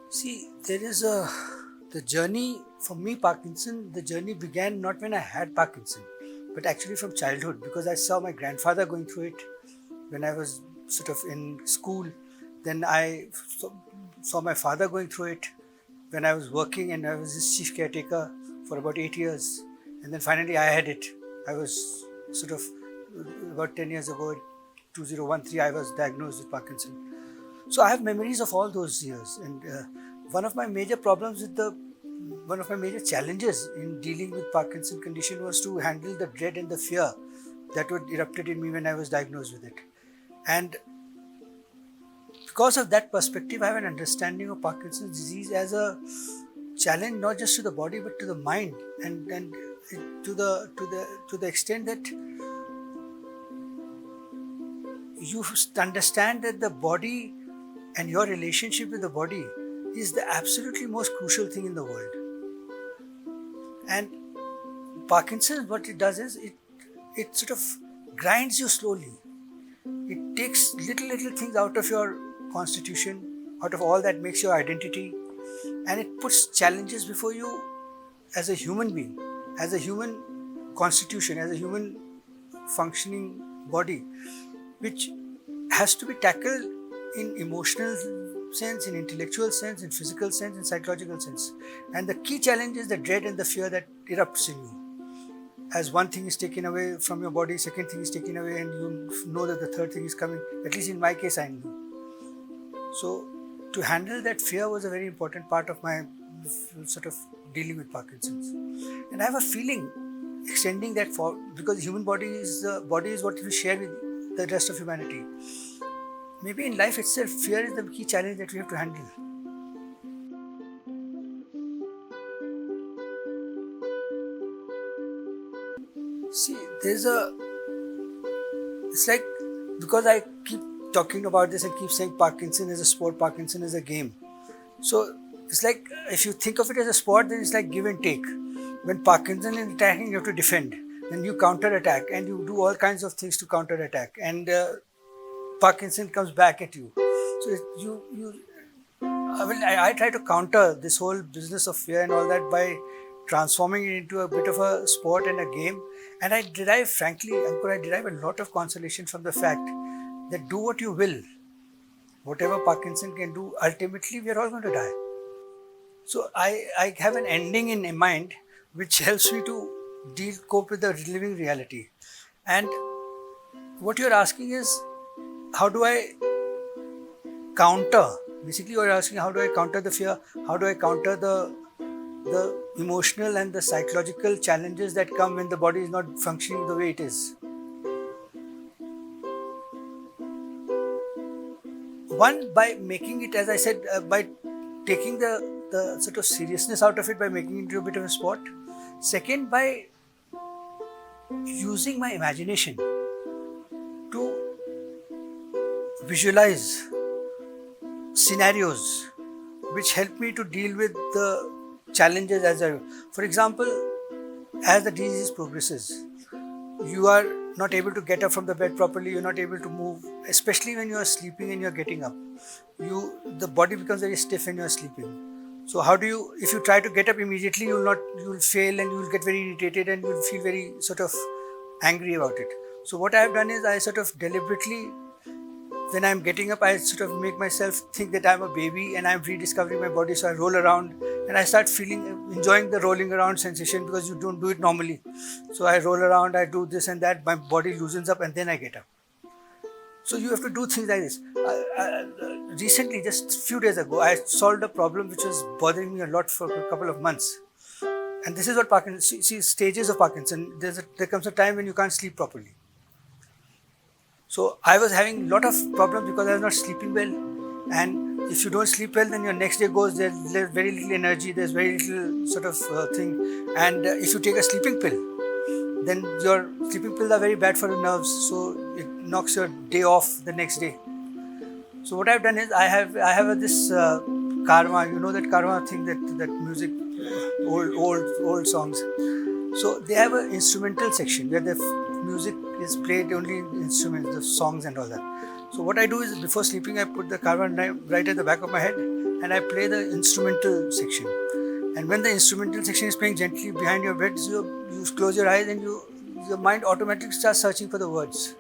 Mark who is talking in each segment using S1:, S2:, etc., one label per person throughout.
S1: See, the journey for me, Parkinson, the journey began not when I had Parkinson, but actually from childhood because I saw my grandfather going through it when I was sort of in school. Then I saw my father going through it when I was working and I was his chief caretaker for about 8 years. And then finally I had it. I was sort of about 10 years ago, 2013, I was diagnosed with Parkinson. So I have memories of all those years, and one of my major problems with the one of my major challenges in dealing with Parkinson condition was to handle the dread and the fear that would erupted in me when I was diagnosed with it. And because of that perspective, I have an understanding of Parkinson's disease as a challenge not just to the body but to the mind, and to the extent that you understand that the body and your relationship with the body is the absolutely most crucial thing in the world. And Parkinson's, what it does is it sort of grinds you slowly. It takes little things out of your constitution, out of all that makes your identity, and it puts challenges before you as a human being, as a human constitution, as a human functioning body, which has to be tackled in emotional sense, in intellectual sense, in physical sense, in psychological sense. And the key challenge is the dread and the fear that erupts in you. As one thing is taken away from your body, second thing is taken away, and you know that the third thing is coming. At least in my case, I knew. So to handle that fear was a very important part of my sort of dealing with Parkinson's. And I have a feeling extending that for, because the human body is what we share with the rest of humanity. Maybe in life itself, fear is the key challenge that we have to handle. See, it's like, because I keep talking about this and keep saying Parkinson is a sport, Parkinson is a game. So it's like, if you think of it as a sport, then it's like give and take. When Parkinson is attacking, you have to defend. Then you counter attack and you do all kinds of things to counter attack. And Parkinson comes back at you. So I try to counter this whole business of fear and all that by transforming it into a bit of a sport and a game. And I derive, frankly, Ankur, I derive a lot of consolation from the fact that do what you will, whatever Parkinson can do, ultimately we are all going to die. So I have an ending in mind which helps me to cope with the living reality. And what you're asking is, how do I counter? Basically, you're asking, how do I counter the fear? How do I counter the emotional and the psychological challenges that come when the body is not functioning the way it is? One, by making it, as I said, by taking the sort of seriousness out of it, by making it into a bit of a sport. Second, by using my imagination to visualize scenarios which help me to deal with the challenges for example, as the disease progresses, you are not able to get up from the bed properly, you're not able to move, especially when you are sleeping and you're getting up. The body becomes very stiff when you're sleeping. So how do you, if you try to get up immediately, you'll fail and you'll get very irritated and you'll feel very sort of angry about it. So what I've done is I sort of deliberately, when I'm getting up, I sort of make myself think that I'm a baby and I'm rediscovering my body. So I roll around and I start enjoying the rolling around sensation, because you don't do it normally. So I roll around, I do this and that, my body loosens up and then I get up. So you have to do things like this. Recently, just a few days ago, I solved a problem which was bothering me a lot for a couple of months. And this is what Parkinson, see stages of Parkinson. There comes a time when you can't sleep properly. So I was having a lot of problems because I was not sleeping well. And if you don't sleep well, then your next day goes, there's very little energy, there's very little sort of thing. And if you take a sleeping pill, then your sleeping pills are very bad for the nerves. So it knocks your day off the next day. So what I've done is I have this karma, you know that karma thing, that music, old songs. So they have an instrumental section where the music is played only in instruments, the songs and all that. So what I do is before sleeping, I put the carbon right at the back of my head and I play the instrumental section. And when the instrumental section is playing gently behind your bed, you close your eyes and your mind automatically starts searching for the words.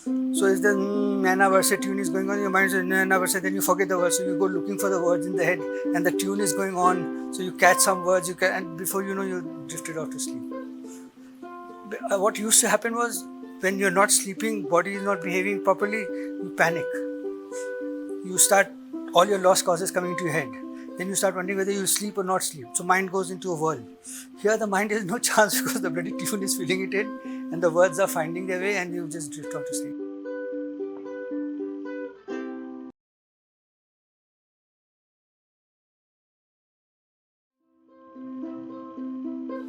S1: So if the Nana Versa tune is going on, your mind says Nana Versa, then you forget the words. So you go looking for the words in the head and the tune is going on. So you catch some words, and before you know, you drifted off to sleep. What used to happen was when you're not sleeping, body is not behaving properly, you panic. You start, all your lost causes coming into your head. Then you start wondering whether you sleep or not sleep. So mind goes into a whirl. Here the mind has no chance because the bloody tune is filling it in and the words are finding their way and you just drift off to sleep.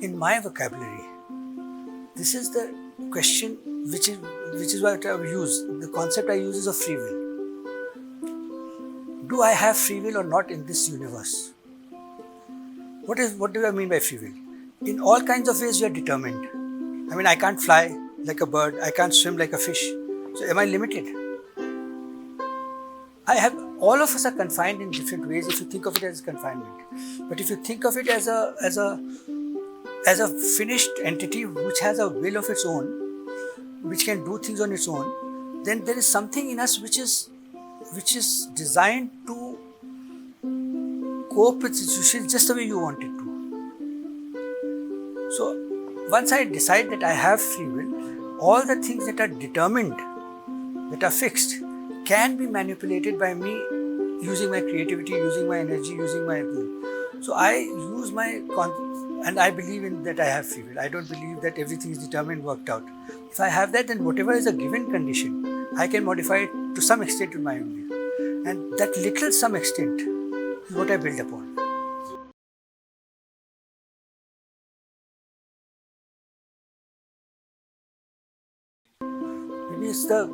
S1: In my vocabulary, this is the question which is what I use. The concept I use is of free will. Do I have free will or not in this universe? What do I mean by free will? In all kinds of ways, you are determined. I mean, I can't fly like a bird. I can't swim like a fish. So, am I limited? All of us are confined in different ways if you think of it as confinement. But if you think of it as a finished entity which has a will of its own, which can do things on its own, then there is something in us which is designed to cope with situations just the way you want it to. So once I decide that I have free will, all the things that are determined, that are fixed, can be manipulated by me using my creativity, using my energy, using my will. So I use and I believe in that I have free will. I don't believe that everything is determined, worked out. If I have that, then whatever is a given condition, I can modify it to some extent with my own will. And that little some extent is what I build upon. Maybe it's the,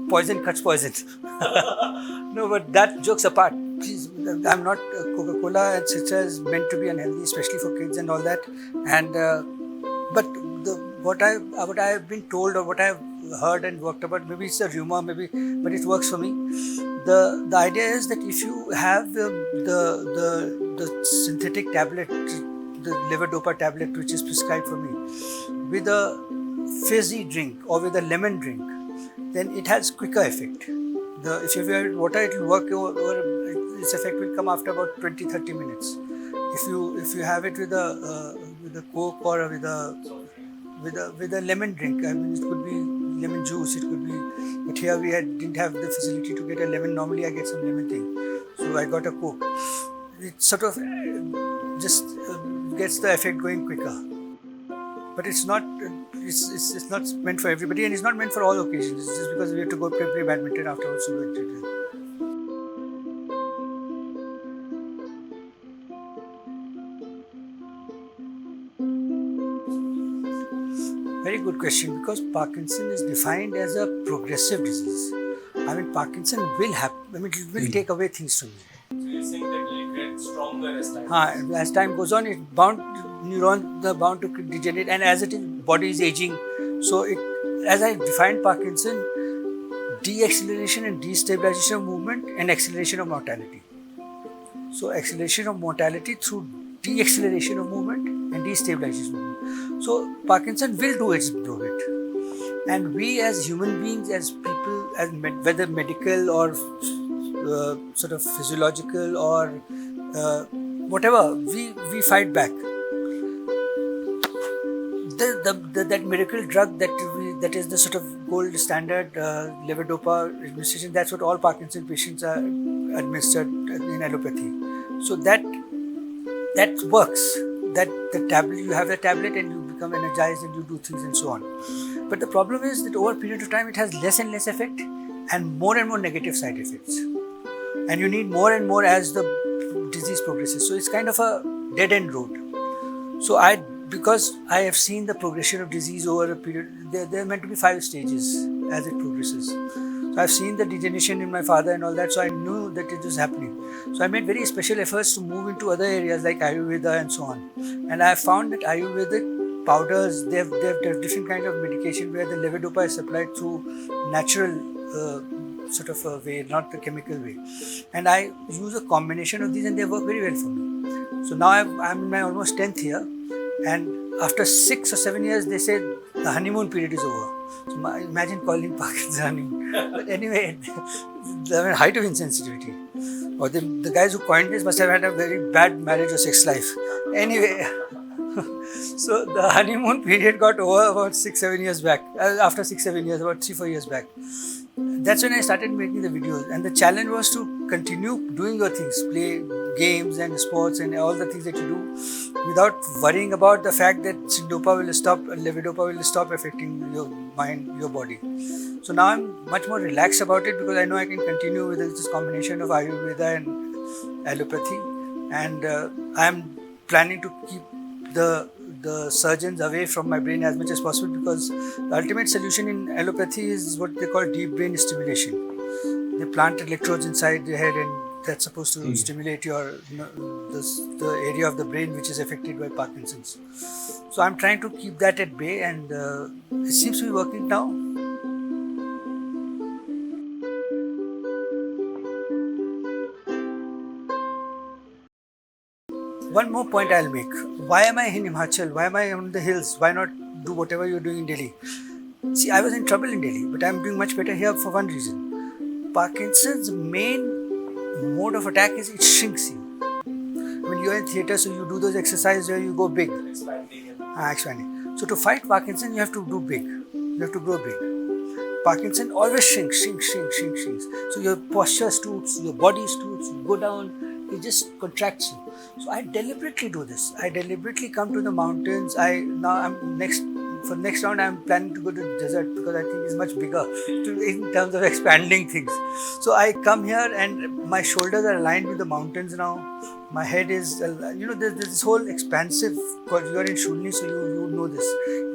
S1: poison cuts poison. No, but that jokes apart. Please, I'm not Coca-Cola, etc. is meant to be unhealthy, especially for kids and all that. And but what I have been told or what I have heard and worked about, maybe it's a rumor, but it works for me. The idea is that if you have the synthetic tablet, the levodopa tablet which is prescribed for me, with a fizzy drink or with a lemon drink, then it has quicker effect. If you have water, it will work over. Its effect will come after about 20-30 minutes. If you have it with a Coke or with a lemon drink, I mean, it could be lemon juice, it could be. But here we didn't have the facility to get a lemon. Normally I get some lemon thing, so I got a Coke. It sort of just gets the effect going quicker. But it's not meant for everybody, and it's not meant for all occasions. It's just because we have to go play badminton afterwards. So very good question, because Parkinson is defined as a progressive disease. I mean, Parkinson will happen. I mean, it will take away things from you.
S2: So you're saying that it will get stronger as time goes on?
S1: As time goes on, neurons are bound to degenerate, and as body is aging, so as I defined Parkinson, de-acceleration and destabilization of movement and acceleration of mortality. So acceleration of mortality through de-acceleration of movement and destabilization of movement. So Parkinson will do its bit, and we as human beings, as people, whether medical or sort of physiological or whatever, we fight back. That miracle drug that is the sort of gold standard levodopa administration, that's what all Parkinson patients are administered in allopathy. So that works. That the tablet, you have the tablet and you become energized and you do things and so on. But the problem is that over a period of time it has less and less effect and more negative side effects. And you need more and more as the disease progresses. So it's kind of a dead end road. So because I have seen the progression of disease over a period, there are meant to be 5 stages as it progresses. So I've seen the degeneration in my father and all that, so I knew that it was happening. So I made very special efforts to move into other areas like Ayurveda and so on. And I have found that Ayurvedic powders, they have different kind of medication where the levodopa is supplied through natural sort of a way, not the chemical way. And I use a combination of these and they work very well for me. So now I'm in my almost 10th year, and after 6 or 7 years, they said the honeymoon period is over. So imagine calling Parkinson's honeymoon. But anyway, the height of insensitivity. Or the guys who coined this must have had a very bad marriage or sex life. Anyway, so the honeymoon period got over about 6-7 years back. After 6-7 years, about 3-4 years back. That's when I started making the videos, and the challenge was to continue doing your things, play games and sports and all the things that you do without worrying about the fact that syndopa will stop, levodopa will stop affecting your mind, your body. So now I'm much more relaxed about it because I know I can continue with this combination of Ayurveda and allopathy, and I'm planning to keep the surgeons away from my brain as much as possible, because the ultimate solution in allopathy is what they call deep brain stimulation. They plant electrodes inside the head, and that's supposed to stimulate your the area of the brain which is affected by Parkinson's. So I'm trying to keep that at bay, and it seems to be working now. One more point I'll make. Why am I in Himachal? Why am I on the hills? Why not do whatever you're doing in Delhi? See, I was in trouble in Delhi, but I'm doing much better here for one reason. Parkinson's main mode of attack is it shrinks you. When you're in theatre, so you do those exercises where you go big. Expanding. So to fight Parkinson, you have to do big. You have to grow big. Parkinson always shrinks. So your posture stoops, your body stoops, you go down. It just contracts you. So I deliberately do this. I deliberately come to the mountains. For next round I'm planning to go to the desert because I think it's much bigger in terms of expanding things. So I come here and my shoulders are aligned with the mountains now. My head is, there's this whole expansive, because you are in Shulni, so you know this.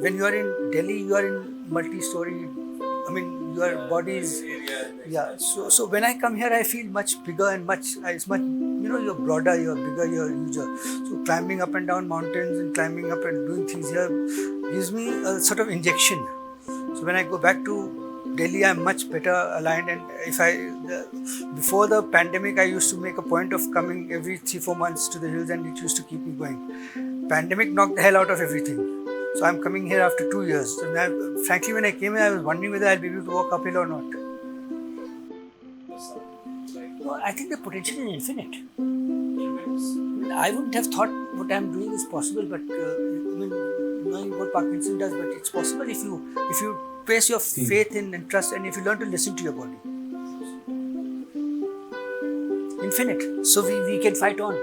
S1: When you are in Delhi, you are in multi-story, your body is, so when I come here, I feel much bigger and it's much, you're broader, you're bigger, you're huger. So climbing up and down mountains and climbing up and doing things here gives me a sort of injection. So when I go back to Delhi, I'm much better aligned, and before the pandemic, I used to make a point of coming every 3-4 months to the hills, and it used to keep me going. Pandemic knocked the hell out of everything. So I'm coming here after 2 years. And frankly, when I came here, I was wondering whether I'll be able to walk uphill or not. No, I think the potential is infinite. I wouldn't have thought what I'm doing is possible, but knowing what Parkinson does, but it's possible if you place your faith in and trust, and if you learn to listen to your body. Infinite. So we can fight on.